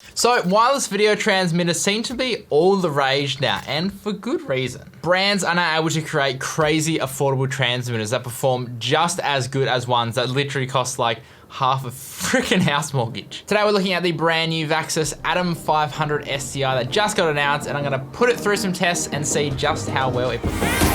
So wireless video transmitters seem to be all the rage now, and for good reason. Brands are now able to create crazy affordable transmitters that perform just as good as ones that literally cost like half a freaking house mortgage. Today we're looking at the brand new VAXIS ATOM 500 SDI that just got announced, and I'm gonna put it through some tests and see just how well it performs.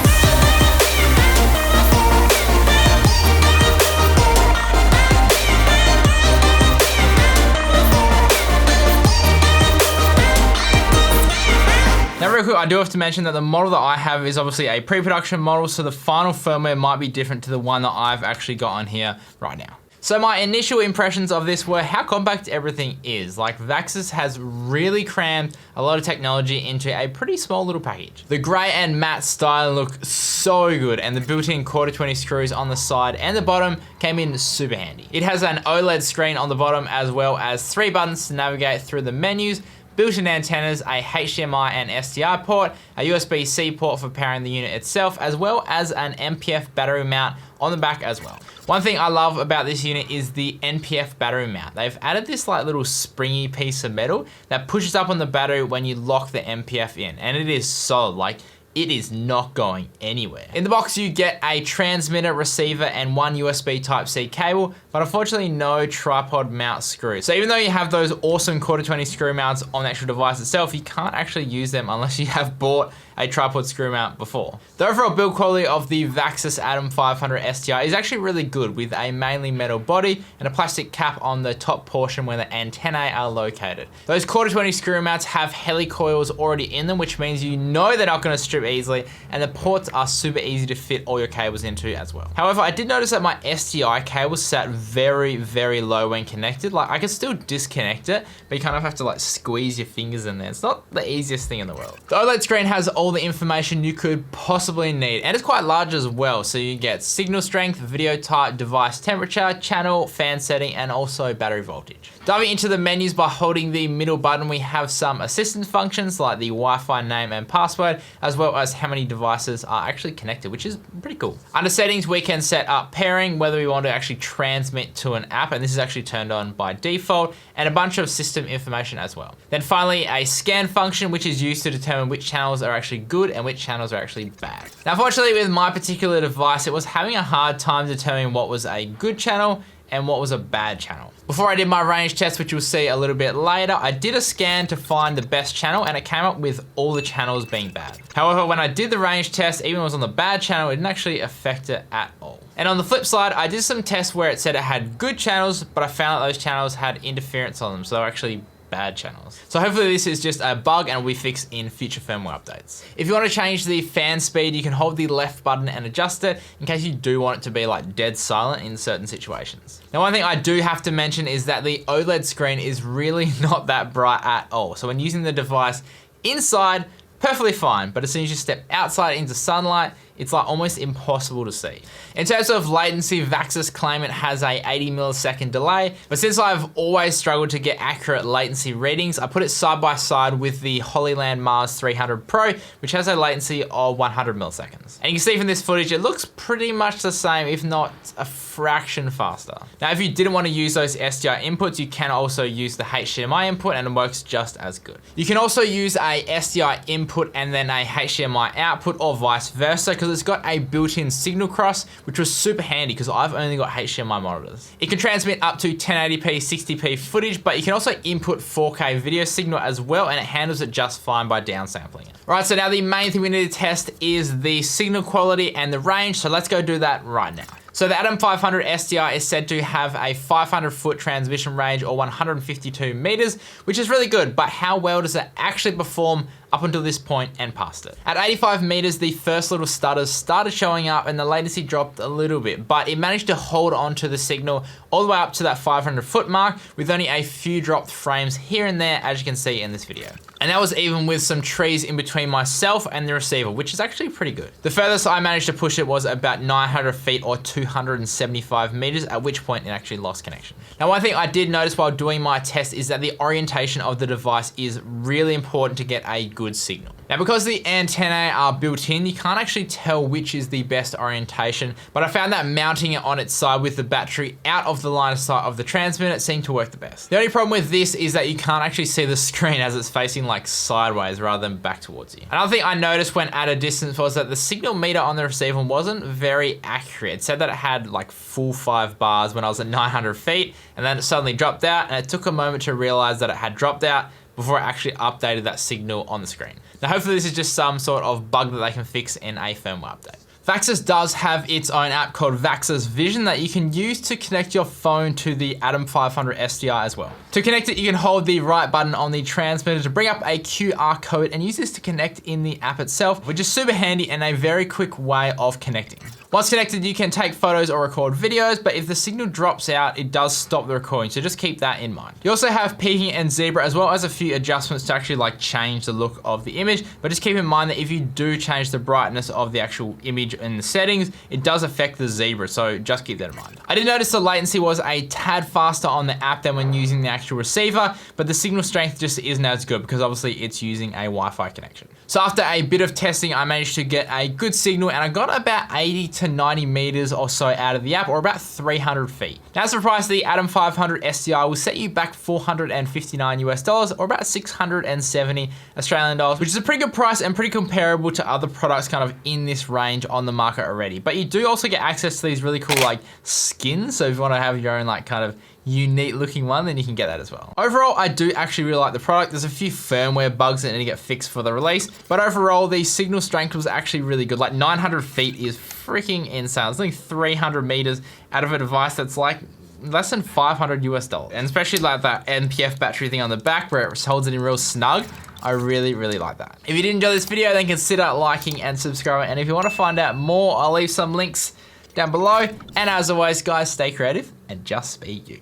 Now real quick, I do have to mention that the model that I have is obviously a pre-production model, so the final firmware might be different to the one that I've actually got on here right now. So my initial impressions of this were how compact everything is. Like, Vaxis has really crammed a lot of technology into a pretty small little package. The gray and matte style look so good, and the built-in 1/4-20 screws on the side and the bottom came in super handy. It has an OLED screen on the bottom, as well as 3 buttons to navigate through the menus, built-in antennas, a HDMI and SDI port, a USB-C port for powering the unit itself, as well as an NPF battery mount on the back as well. One thing I love about this unit is the NPF battery mount. They've added this like little springy piece of metal that pushes up on the battery when you lock the NPF in, and it is solid. Like, it is not going anywhere. In the box, you get a transmitter, receiver, and 1 USB Type-C cable, but unfortunately no tripod mount screw. So even though you have those awesome 1/4-20 screw mounts on the actual device itself, you can't actually use them unless you have bought a tripod screw mount before. The overall build quality of the VAXIS ATOM 500 SDI is actually really good, with a mainly metal body and a plastic cap on the top portion where the antennae are located. Those 1/4-20 screw mounts have helicoils already in them, which means you know they're not going to strip easily, and the ports are super easy to fit all your cables into as well. However, I did notice that my SDI cable sat very, very low when connected. Like, I can still disconnect it, but you kind of have to like squeeze your fingers in there. It's not the easiest thing in the world. The OLED screen has all the information you could possibly need, and it's quite large as well, so you get signal strength, video type, device temperature, channel, fan setting, and also battery voltage. Diving into the menus by holding the middle button, we have some assistance functions like the Wi-Fi name and password, as well as how many devices are actually connected, which is pretty cool. Under settings, we can set up pairing, whether we want to actually transmit to an app, and this is actually turned on by default, and a bunch of system information as well. Then finally, a scan function, which is used to determine which channels are actually good and which channels are actually bad. Now, unfortunately, with my particular device, it was having a hard time determining what was a good channel and what was a bad channel. Before I did my range test, which you'll see a little bit later, I did a scan to find the best channel, and it came up with all the channels being bad. However, when I did the range test, even when it was on the bad channel, it didn't actually affect it at all. And on the flip side, I did some tests where it said it had good channels, but I found that those channels had interference on them, so they were actually bad channels. So hopefully this is just a bug and will be fixed in future firmware updates. If you want to change the fan speed, you can hold the left button and adjust it in case you do want it to be like dead silent in certain situations. Now, one thing I do have to mention is that the OLED screen is really not that bright at all. So when using the device inside, perfectly fine, but as soon as you step outside into sunlight, it's like almost impossible to see. In terms of latency, Vaxis claim it has a 80 millisecond delay, but since I've always struggled to get accurate latency readings, I put it side by side with the Hollyland Mars 300 Pro, which has a latency of 100 milliseconds. And you can see from this footage, it looks pretty much the same, if not a fraction faster. Now, if you didn't want to use those SDI inputs, you can also use the HDMI input, and it works just as good. You can also use a SDI input and then a HDMI output, or vice versa, because it's got a built-in signal cross, which was super handy because I've only got HDMI monitors. It can transmit up to 1080p, 60p footage, but you can also input 4K video signal as well, and it handles it just fine by downsampling it. Right, so now the main thing we need to test is the signal quality and the range, so let's go do that right now. So the ATOM 500 SDI is said to have a 500-foot transmission range, or 152 meters, which is really good, but how well does it actually perform up until this point and past it? At 85 meters, the first little stutters started showing up and the latency dropped a little bit, but it managed to hold on to the signal all the way up to that 500-foot mark with only a few dropped frames here and there, as you can see in this video. And that was even with some trees in between myself and the receiver, which is actually pretty good. The furthest I managed to push it was about 900 feet or 275 meters, at which point it actually lost connection. Now, one thing I did notice while doing my test is that the orientation of the device is really important to get a good good signal. Now, because the antennae are built in, you can't actually tell which is the best orientation, but I found that mounting it on its side with the battery out of the line of sight of the transmitter seemed to work the best. The only problem with this is that you can't actually see the screen as it's facing like sideways rather than back towards you. Another thing I noticed when at a distance was that the signal meter on the receiver wasn't very accurate. It said that it had like full 5 bars when I was at 900 feet, and then it suddenly dropped out, and it took a moment to realize that it had dropped out before it actually updated that signal on the screen. Now, hopefully this is just some sort of bug that they can fix in a firmware update. Vaxis does have its own app called Vaxis Vision that you can use to connect your phone to the Atom 500 SDI as well. To connect it, you can hold the right button on the transmitter to bring up a QR code and use this to connect in the app itself, which is super handy and a very quick way of connecting. Once connected, you can take photos or record videos, but if the signal drops out, it does stop the recording, so just keep that in mind. You also have peaking and zebra, as well as a few adjustments to actually like change the look of the image, but just keep in mind that if you do change the brightness of the actual image in the settings, it does affect the zebra, so just keep that in mind. I did notice the latency was a tad faster on the app than when using the actual receiver, but the signal strength just isn't as good because obviously it's using a Wi-Fi connection. So after a bit of testing, I managed to get a good signal and I got about 80 to 90 meters or so out of the app, or about 300 feet. Now, as for price, the Atom 500 SDI will set you back $459 US, or about 670 Australian dollars, which is a pretty good price and pretty comparable to other products kind of in this range on the market already. But you do also get access to these really cool like skins. So if you want to have your own like kind of unique looking one, then you can get that as well. Overall, I do actually really like the product. There's a few firmware bugs that need to get fixed for the release, but overall the signal strength was actually really good. Like 900 feet is freaking insane. It's like 300 meters out of a device that's like less than $500 US. And especially like that NPF battery thing on the back where it holds it in real snug. I really, really like that. If you did enjoy this video, then consider liking and subscribing. And if you want to find out more, I'll leave some links down below. And as always, guys, stay creative and just be you.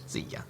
See ya.